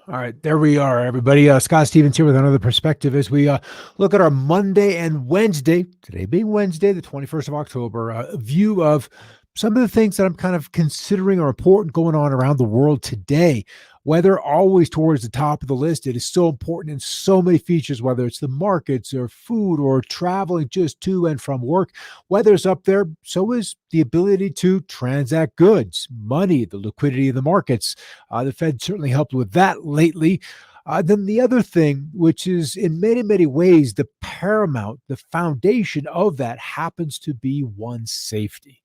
All right, there we are, everybody. Scott Stevens here with another perspective as we look at our Monday and Wednesday, today being Wednesday, the 21st of October, view of some of the things that I'm kind of considering are important going on around the world today. Whether always towards the top of the list, it is so important in so many features, whether it's the markets or food or traveling just to and from work. Weather's up there, so is the ability to transact goods, money, the liquidity of the markets. The Fed certainly helped with that lately. Then the other thing, which is in many, many ways the paramount, the foundation of that happens to be one's safety.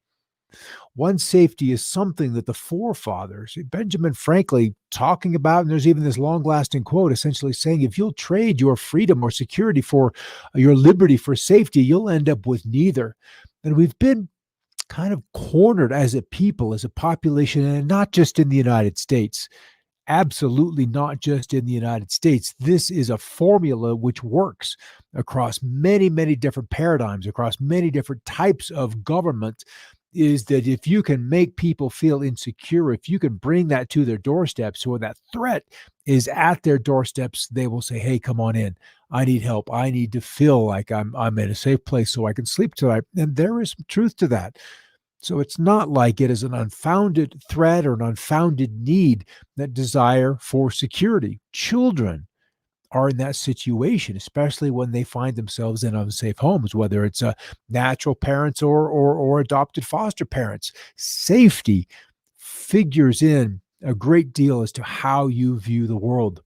One's safety is something that the forefathers, Benjamin Franklin, talking about, and there's even this long lasting quote essentially saying, if you'll trade your freedom or security for your liberty for safety, you'll end up with neither. And we've been kind of cornered as a people, as a population, and not just in the United States. Absolutely not just in the United States. This is a formula which works across many, many different paradigms, across many different types of government. Is that if you can make people feel insecure, if you can bring that to their doorsteps, or that threat is at their doorsteps, they will say, hey, come on in. I need help. I need to feel like I'm in a safe place so I can sleep tonight. And there is some truth to that. So it's not like it is an unfounded threat or an unfounded need, that desire for security. Children are in that situation, especially when they find themselves in unsafe homes, whether it's natural parents or adopted foster parents. Safety figures in a great deal as to how you view the world,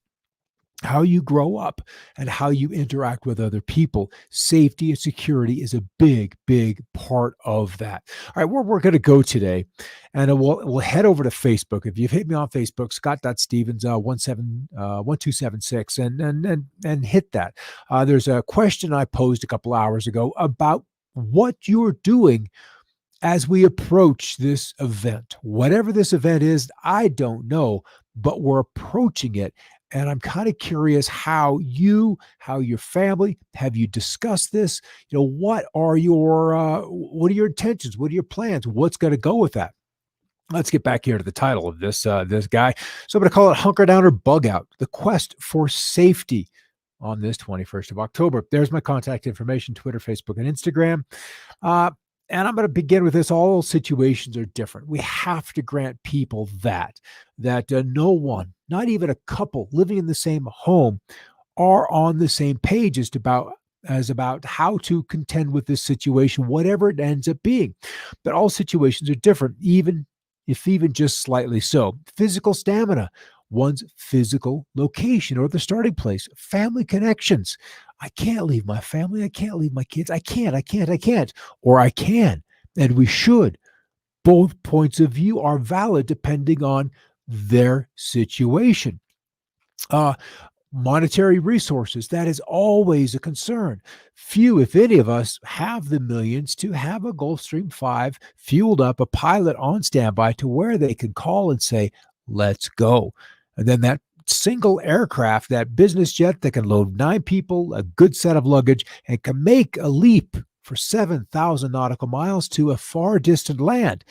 how you grow up, and how you interact with other people. Safety and security is a big, big part of that. All right, where we're going to go today, and we'll head over to Facebook. If you've hit me on Facebook, Scott.Stevens 1276, and hit that. There's a question I posed a couple hours ago about what you're doing as we approach this event. Whatever this event is, I don't know, but we're approaching it. And I'm kind of curious how your family, have you discussed this? What are your intentions? What are your plans? What's going to go with that? Let's get back here to the title of this guy. So I'm going to call it Hunker Down or Bug Out: The Quest for Safety on this 21st of October. There's my contact information: Twitter, Facebook, and Instagram. And I'm going to begin with this. All situations are different. We have to grant people that no one, not even a couple living in the same home, are on the same page as about how to contend with this situation, whatever it ends up being. But all situations are different, even just slightly so. Physical stamina, one's physical location or the starting place, family connections. I can't leave my family. I can't leave my kids. I can't. Or I can, and we should. Both points of view are valid depending on their situation. Monetary resources, that is always a concern. Few, if any of us, have the millions to have a Gulfstream 5 fueled up, a pilot on standby to where they can call and say, let's go. And then that single aircraft, that business jet that can load 9 people, a good set of luggage, and can make a leap for 7,000 nautical miles to a far distant land.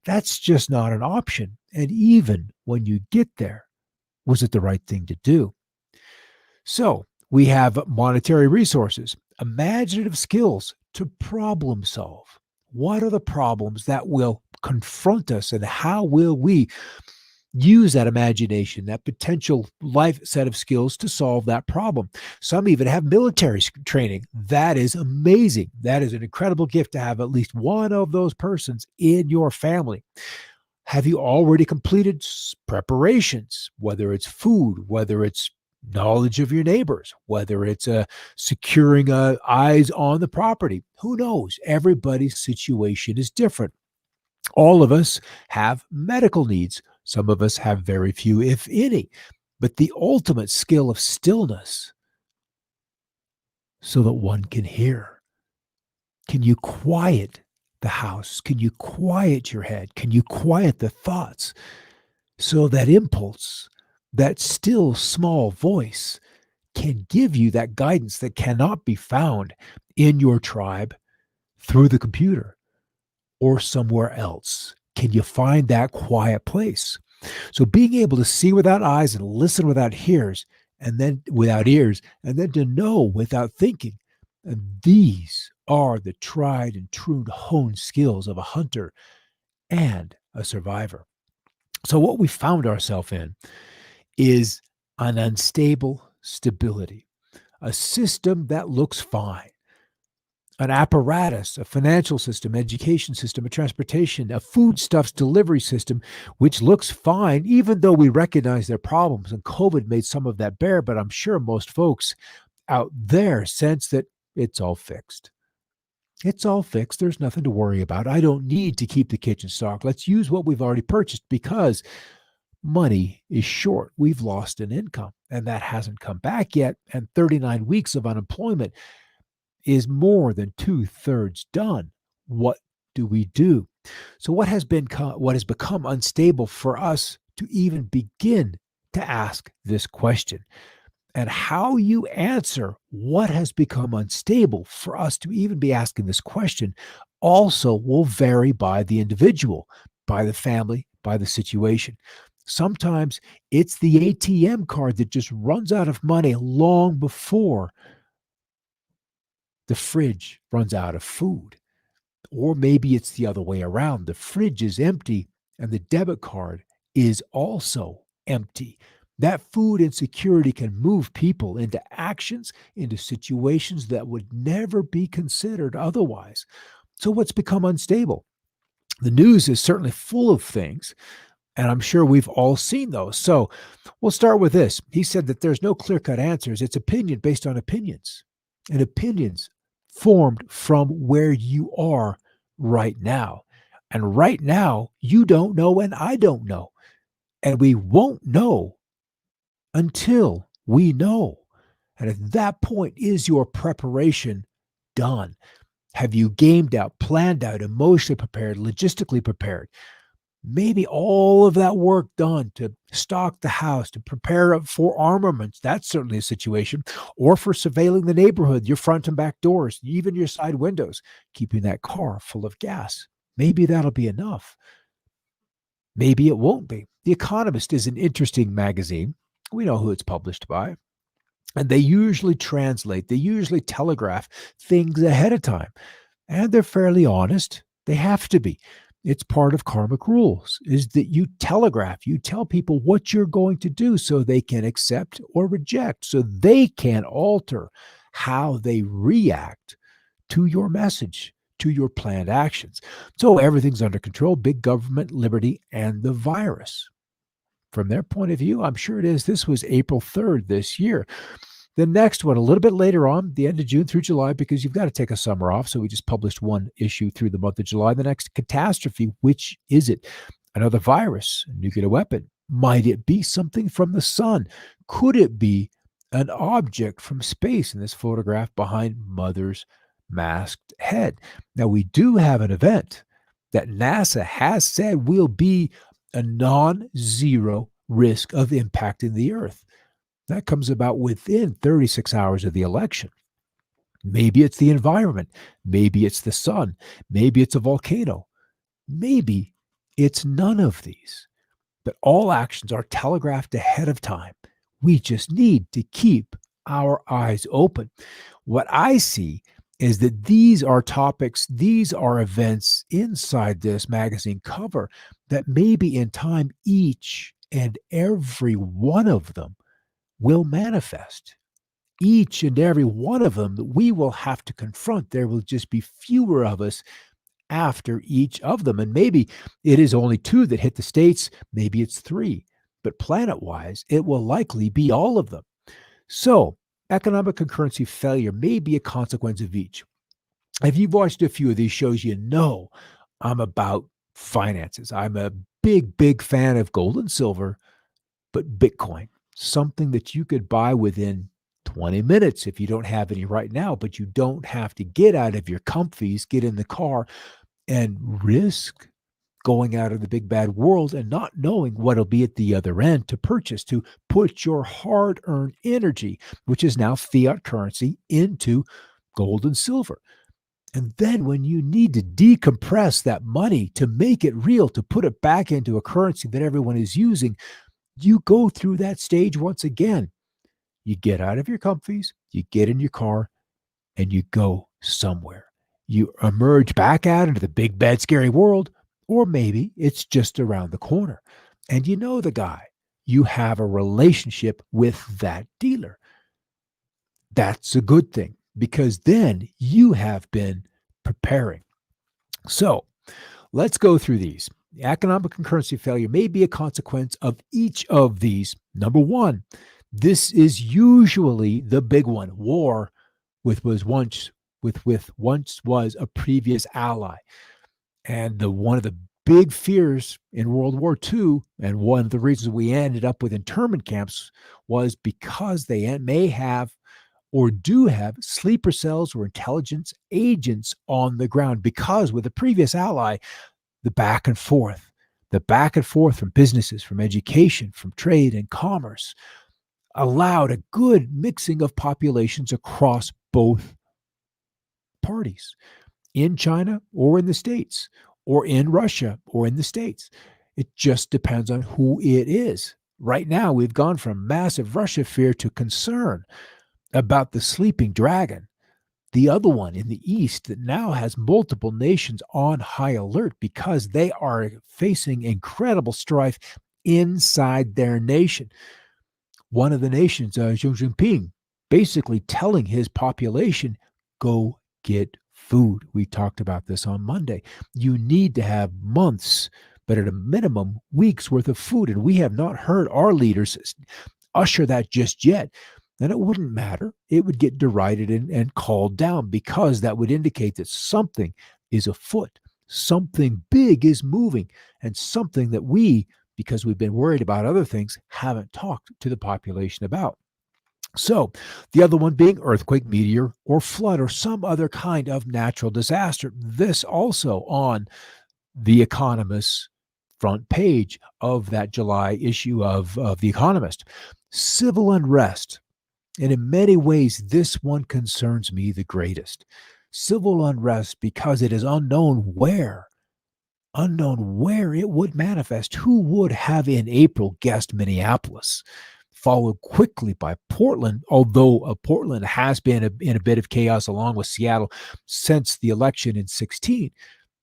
That's just not an option. And even when you get there, was it the right thing to do? So we have monetary resources, imaginative skills to problem solve. What are the problems that will confront us, and how will we use that imagination, that potential life set of skills to solve that problem? Some even have military training. That is amazing. That is an incredible gift to have at least one of those persons in your family. Have you already completed preparations, whether it's food, whether it's knowledge of your neighbors, whether it's securing eyes on the property? Who knows? Everybody's situation is different. All of us have medical needs. Some of us have very few, if any. But the ultimate skill of stillness, so that one can hear. Can you quiet the house? Can you quiet your head? Can you quiet the thoughts, so that impulse, that still small voice, can give you that guidance that cannot be found in your tribe, through the computer, or somewhere else? Can you find that quiet place? So being able to see without eyes and listen without ears, and then to know without thinking. And these are the tried and true honed skills of a hunter and a survivor. So what we found ourselves in is an unstable stability, a system that looks fine, an apparatus, a financial system, education system, a transportation, a foodstuffs delivery system, which looks fine, even though we recognize their problems. And COVID made some of that bare, but I'm sure most folks out there sense that it's all fixed. It's all fixed. There's nothing to worry about. I don't need to keep the kitchen stocked. Let's use what we've already purchased because money is short. We've lost an income and that hasn't come back yet. And 39 weeks of unemployment is more than 2/3 done. What do we do? So what has become unstable for us to even begin to ask this question? And how you answer what has become unstable for us to even be asking this question also will vary by the individual, by the family, by the situation. Sometimes it's the ATM card that just runs out of money long before the fridge runs out of food. Or maybe it's the other way around. The fridge is empty and the debit card is also empty. That food insecurity can move people into actions, into situations that would never be considered otherwise. So, what's become unstable? The news is certainly full of things, and I'm sure we've all seen those. So, we'll start with this. He said that there's no clear cut answers, it's opinion based on opinions, and opinions formed from where you are right now. And right now, you don't know, and I don't know. And we won't know until we know. And at that point, is your preparation done? Have you gamed out, planned out, emotionally prepared, logistically prepared? Maybe all of that work done to stock the house, to prepare for armaments. That's certainly a situation. Or for surveilling the neighborhood, your front and back doors, even your side windows, keeping that car full of gas. Maybe that'll be enough. Maybe it won't be. The Economist is an interesting magazine. We know who it's published by. And they usually telegraph things ahead of time. And they're fairly honest. They have to be. It's part of karmic rules, is that you telegraph, you tell people what you're going to do so they can accept or reject, so they can alter how they react to your message, to your planned actions. So everything's under control, big government, liberty, and the virus. From their point of view, I'm sure it is. This was April 3rd this year. The next one, a little bit later on, the end of June through July, because you've got to take a summer off. So we just published one issue through the month of July. The next catastrophe, which is it? Another virus, a nuclear weapon? Might it be something from the sun? Could it be an object from space in this photograph behind Mother's masked head? Now, we do have an event that NASA has said will be a non-zero risk of impacting the Earth. That comes about within 36 hours of the election. Maybe it's the environment. Maybe it's the sun. Maybe it's a volcano. Maybe it's none of these. But all actions are telegraphed ahead of time. We just need to keep our eyes open. What I see is that these are topics, these are events inside this magazine cover that maybe in time, each and every one of them will manifest. Each and every one of them that we will have to confront. There will just be fewer of us after each of them. And maybe it is only 2 that hit the States. Maybe it's 3. But planet-wise, it will likely be all of them. So economic and currency failure may be a consequence of each. If you've watched a few of these shows, you know I'm about finances. I'm a big fan of gold and silver, but Bitcoin, something that you could buy within 20 minutes if you don't have any right now, but you don't have to get out of your comfies, get in the car, and risk going out of the big bad world and not knowing what'll be at the other end to purchase, to put your hard-earned energy, which is now fiat currency, into gold and silver. And then when you need to decompress that money to make it real, to put it back into a currency that everyone is using, you go through that stage once again. You get out of your comfies, you get in your car, and you go somewhere. You emerge back out into the big, bad, scary world, or maybe it's just around the corner. And you know the guy. You have a relationship with that dealer. That's a good thing because then you have been preparing. So let's go through these. Economic and currency failure may be a consequence of each of these. Number one, this is usually the big one. War with once was a previous ally. And one of the big fears in World War II, and one of the reasons we ended up with internment camps, was because they may have or do have sleeper cells or intelligence agents on the ground. Because with the previous ally, the back and forth from businesses, from education, from trade and commerce, allowed a good mixing of populations across both parties, in China or in the States, or in Russia or in the States. It just depends on who it is. Right now, we've gone from massive Russia fear to concern about the sleeping dragon, the other one in the East that now has multiple nations on high alert because they are facing incredible strife inside their nation. One of the nations, Xi Jinping, basically telling his population, go get food. We talked about this on Monday. You need to have months, but at a minimum, weeks worth of food. And we have not heard our leaders usher that just yet. Then it wouldn't matter. It would get derided and called down because that would indicate that something is afoot. Something big is moving, and something that we, because we've been worried about other things, haven't talked to the population about. So the other one being earthquake, meteor, or flood, or some other kind of natural disaster. This also on The Economist's front page of that July issue of The Economist. Civil unrest. And in many ways, this one concerns me the greatest. Civil unrest because it is unknown where it would manifest. Who would have in April guessed Minneapolis? Followed quickly by Portland, although Portland has been in a bit of chaos along with Seattle since the election in 16.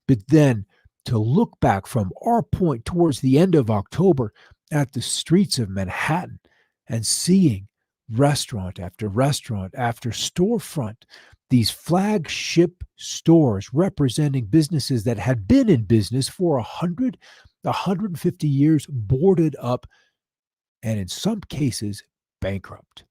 But then to look back from our point towards the end of October at the streets of Manhattan and seeing restaurant after storefront, these flagship stores representing businesses that had been in business for 150 years, boarded up, and in some cases, bankrupt.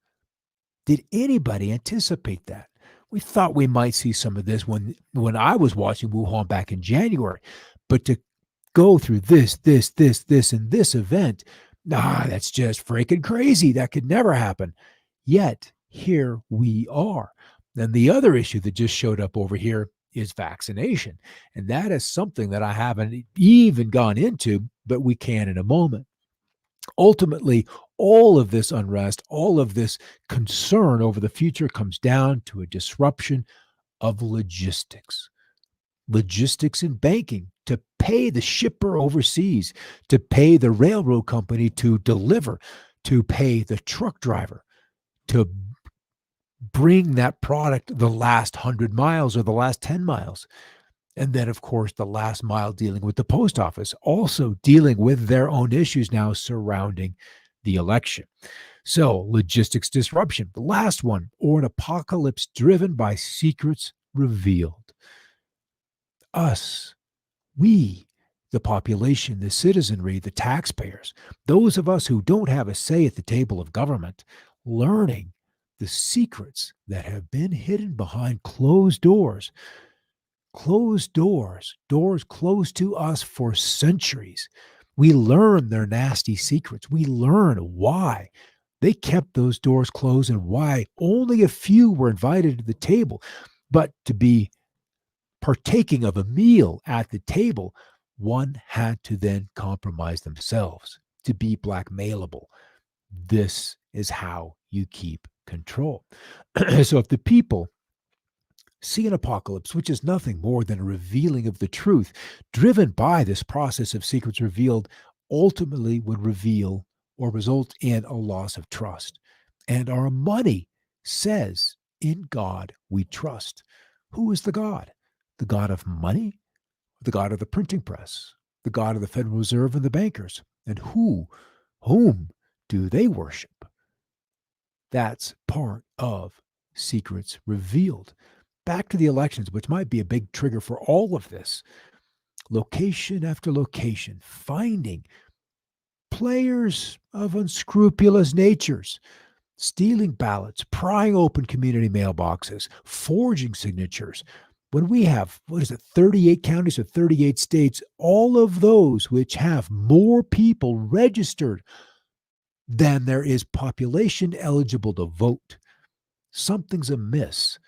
Did anybody anticipate that? We thought we might see some of this when I was watching Wuhan back in January. But to go through this, and this event, that's just freaking crazy. That could never happen. Yet, here we are. Then the other issue that just showed up over here is vaccination. And that is something that I haven't even gone into, but we can in a moment. Ultimately, all of this unrest, all of this concern over the future comes down to a disruption of logistics. Logistics in banking, to pay the shipper overseas, to pay the railroad company to deliver, to pay the truck driver to bring that product the last 100 miles or the last 10 miles. And then, of course, the last mile dealing with the post office, also dealing with their own issues now surrounding the election. So, logistics disruption, the last one, or an apocalypse driven by secrets revealed. Us, we, the population, the citizenry, the taxpayers, those of us who don't have a say at the table of government, learning the secrets that have been hidden behind closed doors. Closed doors closed to us for centuries. We learn their nasty secrets. We learn why they kept those doors closed and why only a few were invited to the table. But to be partaking of a meal at the table, one had to then compromise themselves to be blackmailable. This is how you keep control. So if the people see an apocalypse, which is nothing more than a revealing of the truth, driven by this process of secrets revealed, ultimately would reveal or result in a loss of trust. And our money says, in God we trust. Who is the God? The God of money? The God of the printing press? The God of the Federal Reserve and the bankers? And whom do they worship? That's part of secrets revealed. Back to the elections, which might be a big trigger for all of this. Location after location, finding players of unscrupulous natures, stealing ballots, prying open community mailboxes, forging signatures. When we have, 38 counties or 38 states, all of those which have more people registered than there is population eligible to vote, something's amiss.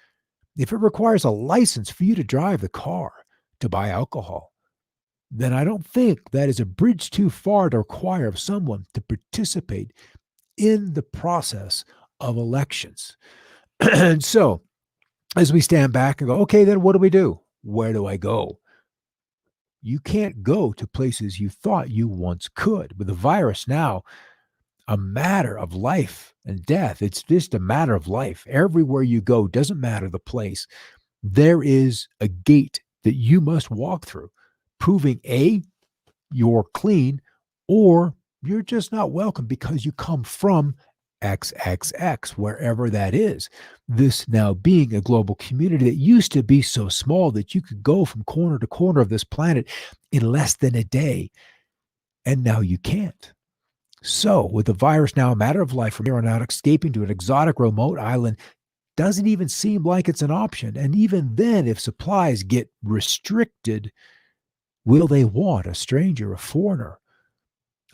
If it requires a license for you to drive the car, to buy alcohol, then I don't think that is a bridge too far to require of someone to participate in the process of elections. And so, as we stand back and go, okay, then what do we do? Where do I go? You can't go to places you thought you once could. With the virus now, a matter of life and death. It's just a matter of life. Everywhere you go, doesn't matter the place, there is a gate that you must walk through, proving A, you're clean, or you're just not welcome because you come from XXX, wherever that is. This now being a global community that used to be so small that you could go from corner to corner of this planet in less than a day, and now you can't. So, with the virus now a matter of life from here on out, escaping to an exotic remote island doesn't even seem like it's an option. And even then, if supplies get restricted, will they want a stranger, a foreigner,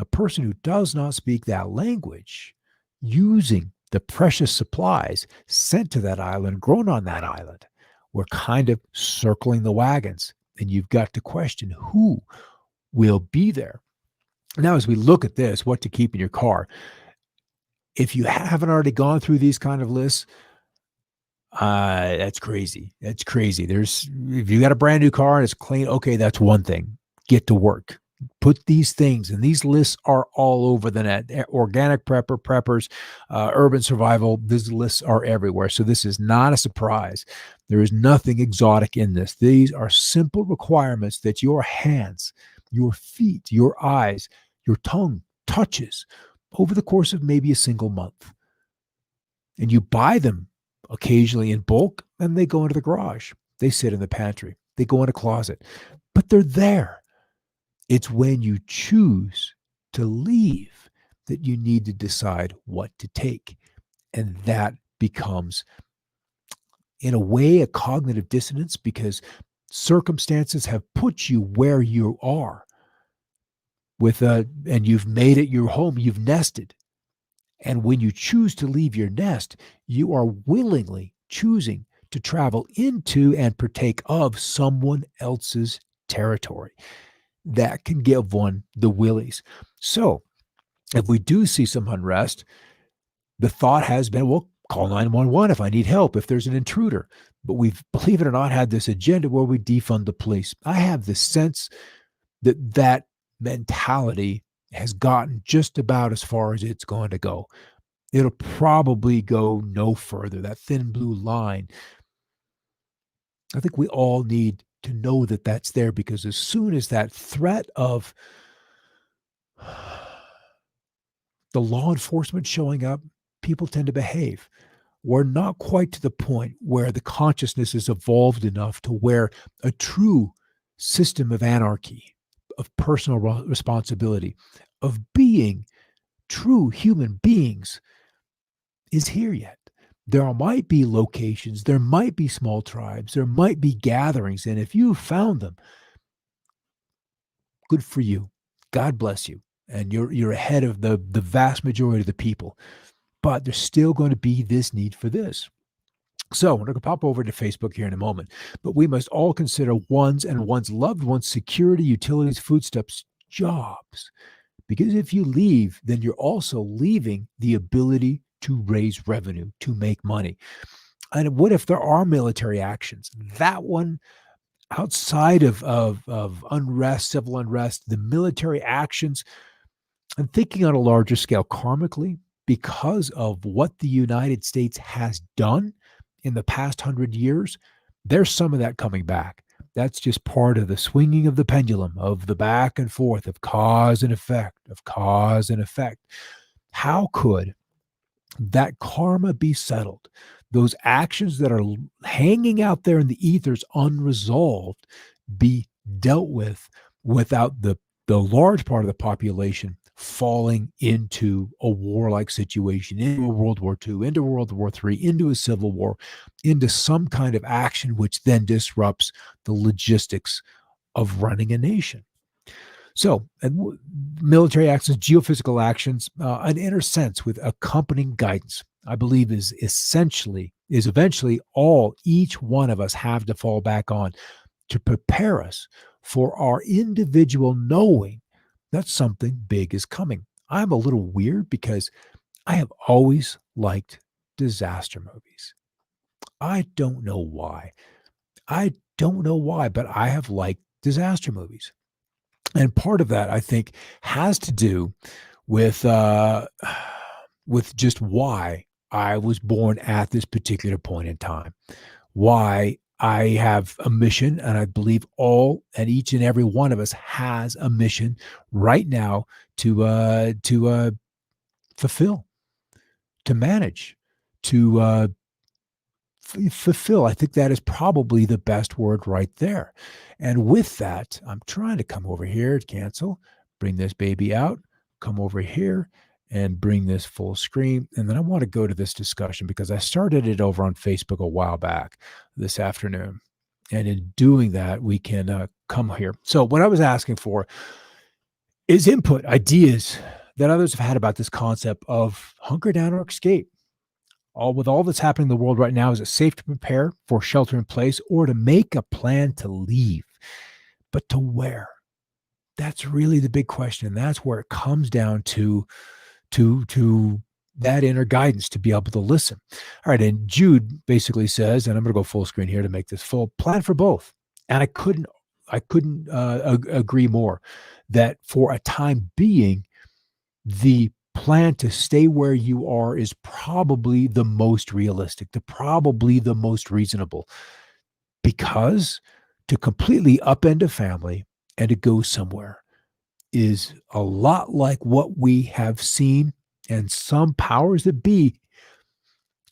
a person who does not speak that language, using the precious supplies sent to that island, grown on that island? We're kind of circling the wagons, and you've got to question who will be there. Now, as we look at this, what to keep in your car, if you haven't already gone through these kind of lists, that's crazy. That's crazy. If you got a brand new car and it's clean, okay, that's one thing. Get to work. Put these things, and these lists are all over the net. Organic preppers, urban survival, these lists are everywhere. So this is not a surprise. There is nothing exotic in this. These are simple requirements that your hands, your feet, your eyes, your tongue touches over the course of maybe a single month. And you buy them occasionally in bulk, and they go into the garage. They sit in the pantry. They go in a closet. But they're there. It's when you choose to leave that you need to decide what to take. And that becomes, in a way, a cognitive dissonance, because circumstances have put you where you are and you've made it your home. You've nested. And when you choose to leave your nest, you are willingly choosing to travel into and partake of someone else's territory. That can give one the willies. So if we do see some unrest, the thought has been, well, call 911 if I need help, if there's an intruder. But we've, believe it or not, had this agenda where we defund the police. I have the sense that that mentality has gotten just about as far as it's going to go. It'll probably go no further. That thin blue line, I think we all need to know that that's there, because as soon as that threat of the law enforcement showing up, people tend to behave. We're not quite to the point where the consciousness is evolved enough to where a true system of anarchy, of personal responsibility, of being true human beings is here yet. There might be locations, there might be small tribes, there might be gatherings, and if you found them, good for you. God bless you. And you're ahead of the vast majority of the people. But there's still going to be this need for this. So we're going to pop over to Facebook here in a moment. But we must all consider one's and one's loved ones' security, utilities, foodstuffs, jobs. Because if you leave, then you're also leaving the ability to raise revenue, to make money. And what if there are military actions? That one, outside of unrest, civil unrest, the military actions, I'm thinking on a larger scale, karmically, because of what the United States has done in the past 100 years, there's some of that coming back. That's just part of the swinging of the pendulum, of the back and forth of cause and effect, of cause and effect. How could that karma be settled? Those actions that are hanging out there in the ethers unresolved be dealt with without the large part of the population falling into a warlike situation, into a World War II, into World War III, into a civil war, into some kind of action which then disrupts the logistics of running a nation. So, military actions, geophysical actions, an inner sense with accompanying guidance, I believe is eventually all each one of us have to fall back on to prepare us for our individual knowing that something big is coming. I'm a little weird because I have always liked disaster movies. I don't know why. I don't know why, but I have liked disaster movies. And part of that, I think, has to do with with just why I was born at this particular point in time, why I have a mission, and I believe all and each and every one of us has a mission right now to fulfill, to manage, to fulfill. I think that is probably the best word right there. And with that, I'm trying to come over here, cancel, bring this baby out, come over here and bring this full screen. And then I want to go to this discussion because I started it over on Facebook a while back this afternoon. And in doing that, we can come here. So what I was asking for is input, ideas that others have had about this concept of hunker down or escape. With all that's happening in the world right now, is it safe to prepare for shelter in place or to make a plan to leave? But to where? That's really the big question. And that's where it comes down to that inner guidance to be able to listen. All right. And Jude basically says, and I'm going to go full screen here to make this full, plan for both. And I couldn't agree more that for a time being, the plan to stay where you are is probably the most realistic, probably the most reasonable, because to completely upend a family and to go somewhere is a lot like what we have seen and some powers that be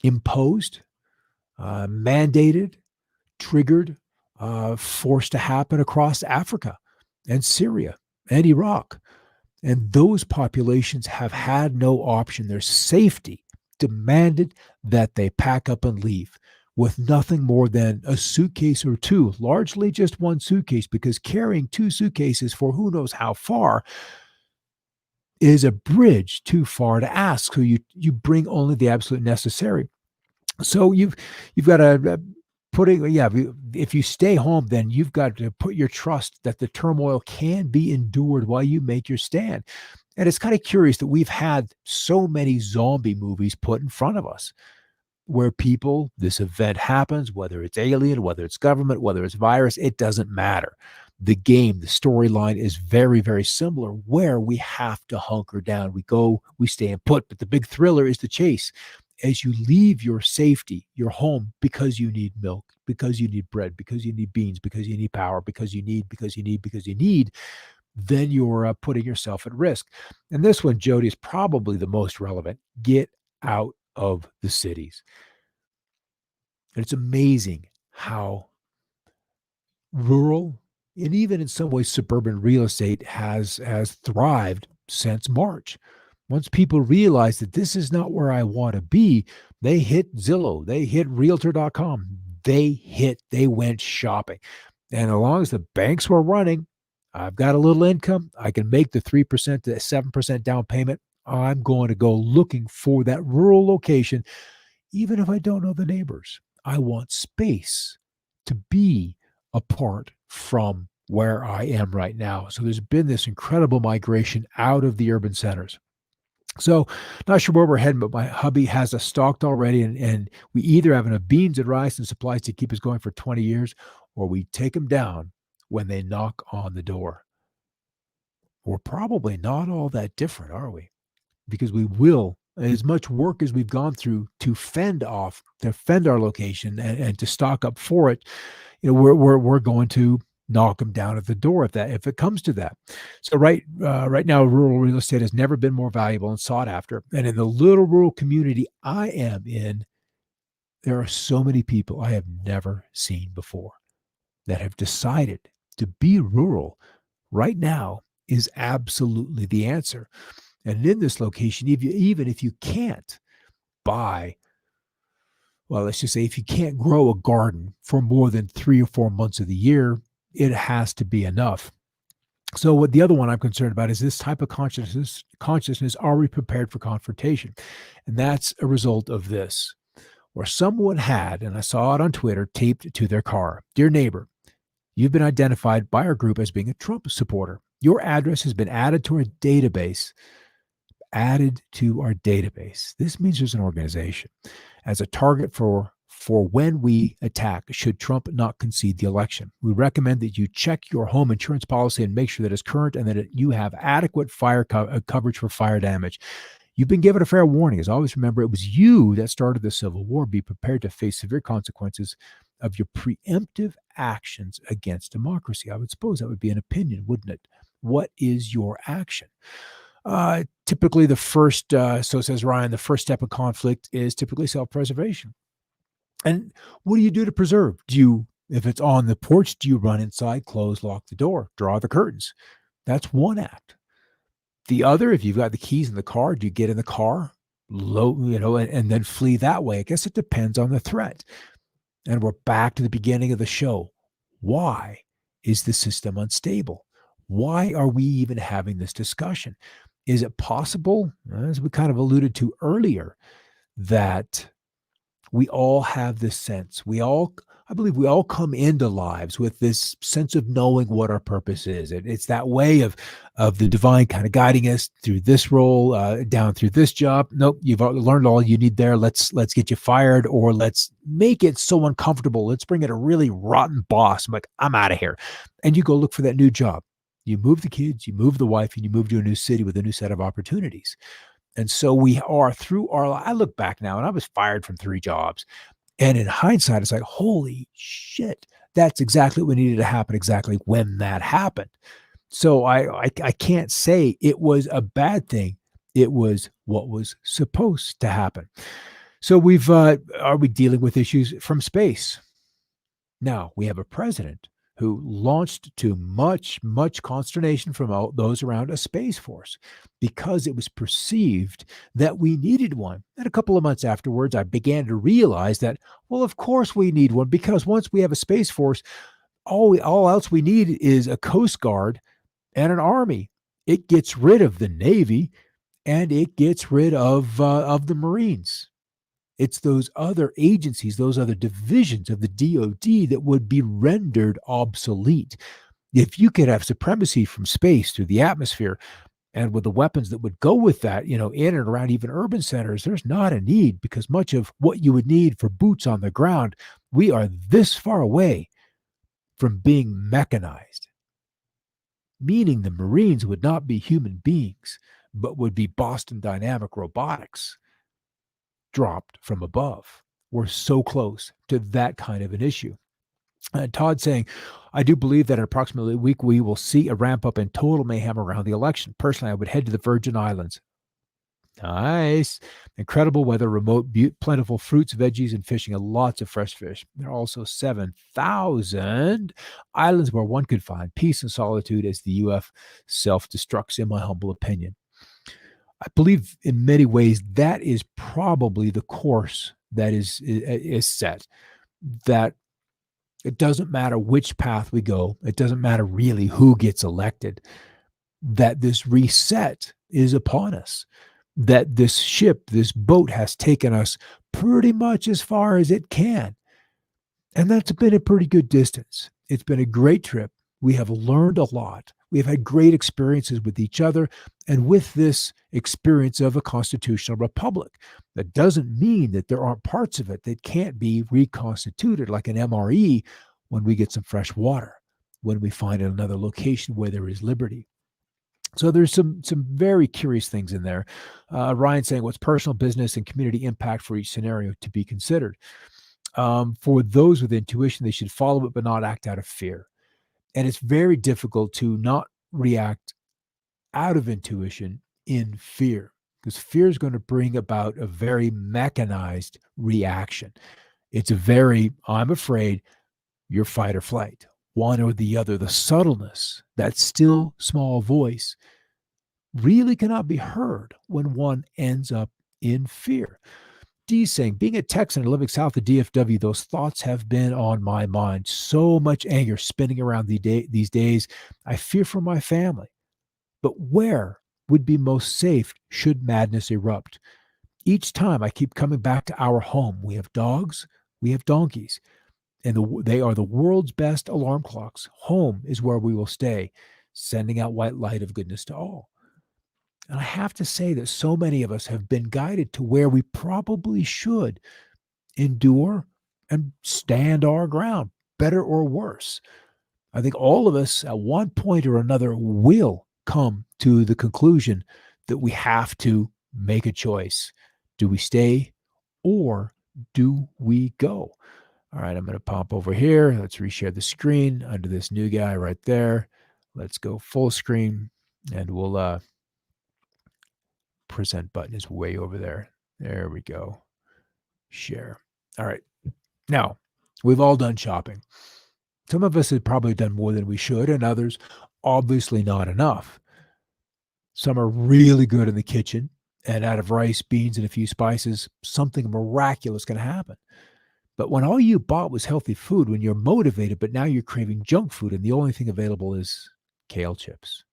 imposed, mandated, triggered, forced to happen across Africa and Syria and Iraq. And those populations have had no option. Their safety demanded that they pack up and leave with nothing more than a suitcase or two, largely just one suitcase, because carrying two suitcases for who knows how far is a bridge too far to ask. So you bring only the absolute necessary. So you've got to if you stay home, then you've got to put your trust that the turmoil can be endured while you make your stand. And it's kind of curious that we've had so many zombie movies put in front of us where this event happens, whether it's alien, whether it's government, whether it's virus, it doesn't matter. The storyline is very, very similar, where we have to hunker down. We stay and put, but the big thriller is the chase. As you leave your safety, your home, because you need milk, because you need bread, because you need beans, because you need power, because you need, then you're putting yourself at risk. And this one, Jody, is probably the most relevant. Get out of the cities. And it's amazing how rural and even in some ways suburban real estate has thrived since March. Once people realize that this is not where I want to be, they hit Zillow, they hit realtor.com, they went shopping. And as long as the banks were running, I've got a little income, I can make the 3% to 7% down payment. I'm going to go looking for that rural location, even if I don't know the neighbors. I want space to be apart from where I am right now. So there's been this incredible migration out of the urban centers. So, not sure where we're heading, but my hubby has us stocked already, and we either have enough beans and rice and supplies to keep us going for 20 years, or we take them down when they knock on the door. We're probably not all that different, are we? Because we will, as much work as we've gone through to fend our location and to stock up for it, we're going to knock them down at the door if it comes to that. So right now, rural real estate has never been more valuable and sought after. And in the little rural community I am in, there are so many people I have never seen before that have decided to be rural. Right now is absolutely the answer. And in this location, even if you can't buy, well, let's just say if you can't grow a garden for more than 3 or 4 months of the year, it has to be enough. So what the other one I'm concerned about is this type of consciousness, are we prepared for confrontation? And that's a result of this, where someone had, and I saw it on Twitter, taped to their car. Dear neighbor, you've been identified by our group as being a Trump supporter. Your address has been added to our database. This means there's an organization as a target for when we attack should Trump not concede the election. We recommend that you check your home insurance policy and make sure that it's current and that you have adequate fire coverage for fire damage. You've been given a fair warning. As always, remember, it was you that started the Civil War. Be prepared to face severe consequences of your preemptive actions against democracy. I would suppose that would be an opinion, wouldn't it? What is your action? Typically the first, so says Ryan, the first step of conflict is typically self-preservation. And what do you do to preserve? If it's on the porch, do you run inside, close, lock the door, draw the curtains? That's one act. The other, if you've got the keys in the car, do you get in the car, and then flee that way? I guess it depends on the threat. And we're back to the beginning of the show. Why is the system unstable? Why are we even having this discussion? Is it possible, as we kind of alluded to earlier, that we all have this sense? I believe we all come into lives with this sense of knowing what our purpose is. It's that way of the divine kind of guiding us through this role, down through this job. Nope, you've learned all you need there. Let's get you fired, or let's make it so uncomfortable. Let's bring in a really rotten boss. I'm like, I'm out of here. And you go look for that new job. You move the kids, you move the wife, and you move to a new city with a new set of opportunities. And so we are I look back now and I was fired from 3 jobs. And in hindsight, it's like, holy shit, that's exactly what needed to happen exactly when that happened. So I can't say it was a bad thing. It was what was supposed to happen. So are we dealing with issues from space? Now we have a president who launched to much, much consternation from all those around a space force because it was perceived that we needed one. And a couple of months afterwards, I began to realize that, well, of course we need one, because once we have a space force, all else we need is a Coast Guard and an Army. It gets rid of the Navy and it gets rid of the Marines. It's those other agencies, those other divisions of the DoD that would be rendered obsolete. If you could have supremacy from space through the atmosphere, and with the weapons that would go with that, in and around even urban centers, there's not a need, because much of what you would need for boots on the ground, we are this far away from being mechanized. Meaning the Marines would not be human beings, but would be Boston Dynamic robotics dropped from above. We're so close to that kind of an issue. Todd saying, I do believe that in approximately a week, we will see a ramp up in total mayhem around the election. Personally, I would head to the Virgin Islands. Nice. Incredible weather, remote, plentiful fruits, veggies, and fishing, and lots of fresh fish. There are also 7,000 islands where one could find peace and solitude as the UF self-destructs, in my humble opinion. I believe in many ways that is probably the course that is set, that it doesn't matter which path we go. It doesn't matter really who gets elected, that this reset is upon us, that this boat has taken us pretty much as far as it can. And that's been a pretty good distance. It's been a great trip. We have learned a lot. We have had great experiences with each other and with this experience of a constitutional republic. That doesn't mean that there aren't parts of it that can't be reconstituted, like an MRE, when we get some fresh water, when we find another location where there is liberty. So there's some very curious things in there. Ryan saying, what's personal, business, and community impact for each scenario to be considered? For those with intuition, they should follow it but not act out of fear. And it's very difficult to not react out of intuition in fear, because fear is going to bring about a very mechanized reaction. It's a very, I'm afraid, your fight or flight, one or the other. The subtleness, that still small voice, really cannot be heard when one ends up in fear. D saying, being a Texan and living south of DFW, those thoughts have been on my mind. So much anger spinning around these days. I fear for my family. But where would be most safe should madness erupt? Each time I keep coming back to our home. We have dogs, we have donkeys, and they are the world's best alarm clocks. Home is where we will stay, sending out white light of goodness to all. And I have to say that so many of us have been guided to where we probably should endure and stand our ground, better or worse. I think all of us at one point or another will come to the conclusion that we have to make a choice. Do we stay or do we go? All right, I'm going to pop over here. Let's reshare the screen under this new guy right there. Let's go full screen, and we'll present button is way over there. There we go. Share. All right. Now, we've all done shopping. Some of us have probably done more than we should, and others obviously not enough. Some are really good in the kitchen, and out of rice, beans, and a few spices, something miraculous can happen. But when all you bought was healthy food, when you're motivated, but now you're craving junk food, and the only thing available is kale chips.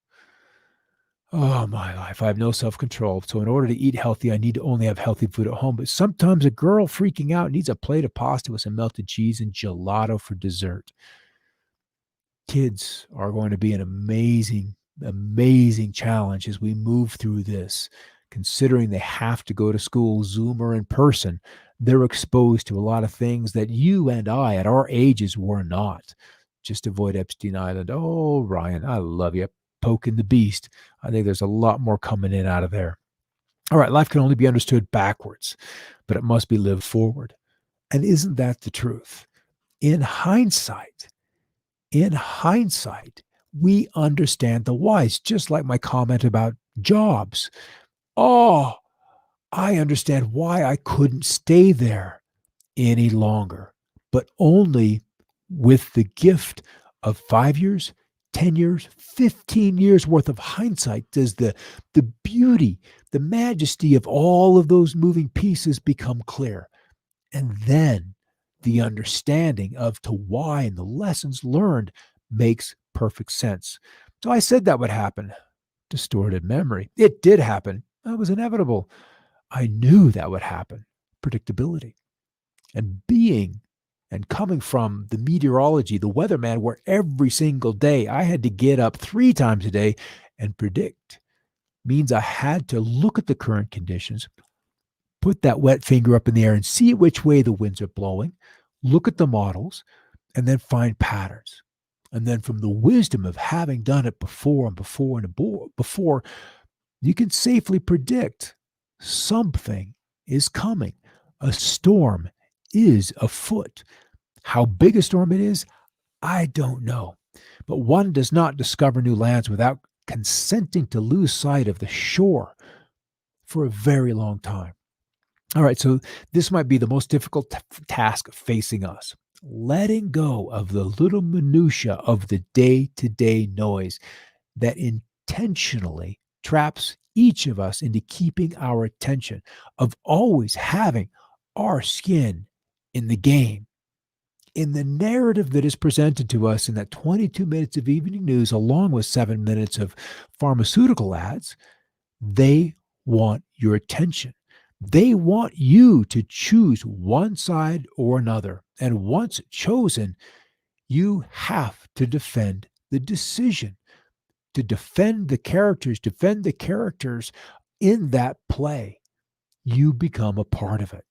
Oh, my life. I have no self-control. So in order to eat healthy, I need to only have healthy food at home. But sometimes a girl freaking out needs a plate of pasta with some melted cheese and gelato for dessert. Kids are going to be an amazing, amazing challenge as we move through this. Considering they have to go to school, Zoom or in person, they're exposed to a lot of things that you and I at our ages were not. Just avoid Epstein Island. Oh, Ryan, I love you. Poking the beast. I think there's a lot more coming in out of there. All right, life can only be understood backwards, but it must be lived forward. And isn't that the truth? In hindsight, we understand the whys, just like my comment about jobs. Oh, I understand why I couldn't stay there any longer, but only with the gift of 5 years, 10 years, 15 years worth of hindsight does the beauty, the majesty of all of those moving pieces become clear. And then the understanding of to why and the lessons learned makes perfect sense. So I said that would happen. Distorted memory. It did happen. That was inevitable. I knew that would happen. Predictability. And being and coming from the meteorology, the weatherman, where every single day I had to get up 3 times a day and predict, means I had to look at the current conditions, put that wet finger up in the air and see which way the winds are blowing, look at the models, and then find patterns. And then from the wisdom of having done it before, you can safely predict something is coming. A storm is afoot. How big a storm it is, I don't know. But one does not discover new lands without consenting to lose sight of the shore for a very long time. All right, so this might be the most difficult task facing us. Letting go of the little minutia of the day-to-day noise that intentionally traps each of us into keeping our attention, of always having our skin in the game. In the narrative that is presented to us in that 22 minutes of evening news, along with 7 minutes of pharmaceutical ads, they want your attention. They want you to choose one side or another. And once chosen, you have to defend the decision. to defend the characters in that play. You become a part of it.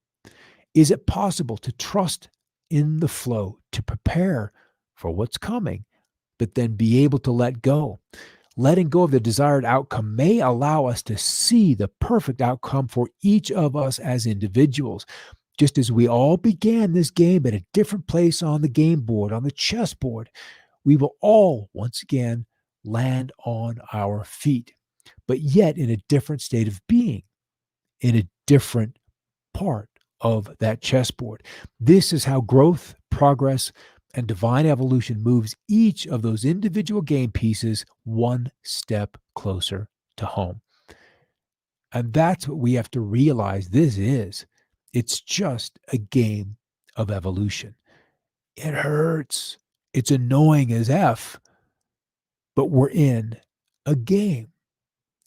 Is it possible to trust in the flow, to prepare for what's coming, but then be able to let go? Letting go of the desired outcome may allow us to see the perfect outcome for each of us as individuals. Just as we all began this game at a different place on the game board, on the chessboard, we will all once again land on our feet, but yet in a different state of being, in a different part of that chessboard. This is how growth, progress, and divine evolution moves each of those individual game pieces one step closer to home. And that's what we have to realize this is. It's just a game of evolution. It hurts. It's annoying as F, but we're in a game.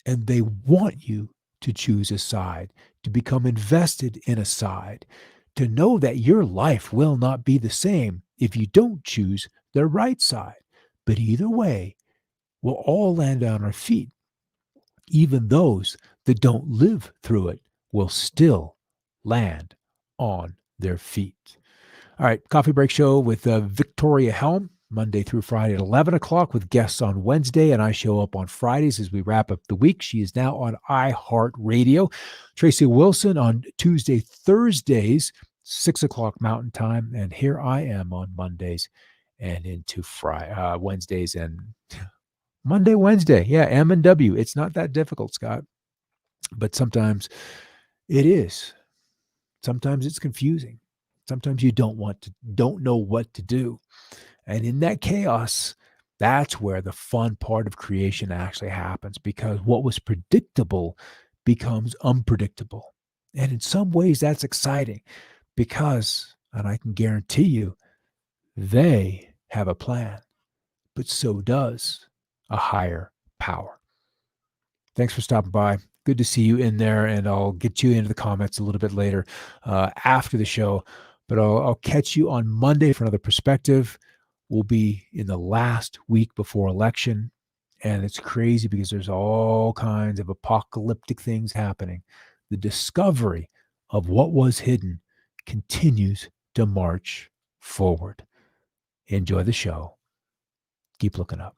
And they want you to choose a side, to become invested in a side, to know that your life will not be the same if you don't choose the right side. But either way, we'll all land on our feet. Even those that don't live through it will still land on their feet. All right, Coffee Break Show with Victoria Helm, Monday through Friday at 11 o'clock with guests on Wednesday, and I show up on Fridays as we wrap up the week. She is now on iHeartRadio. Tracy Wilson on Tuesday, Thursdays, 6 o'clock Mountain Time, and here I am on Mondays and into Wednesdays and Wednesday. Yeah, M and W. It's not that difficult, Scott, but sometimes it is. Sometimes it's confusing. Sometimes you don't know what to do. And in that chaos, that's where the fun part of creation actually happens, because what was predictable becomes unpredictable. And in some ways, that's exciting because, and I can guarantee you, they have a plan, but so does a higher power. Thanks for stopping by. Good to see you in there, and I'll get you into the comments a little bit later after the show. But I'll catch you on Monday for another perspective. We'll be in the last week before election, and it's crazy because there's all kinds of apocalyptic things happening. The discovery of what was hidden continues to march forward. Enjoy the show. Keep looking up.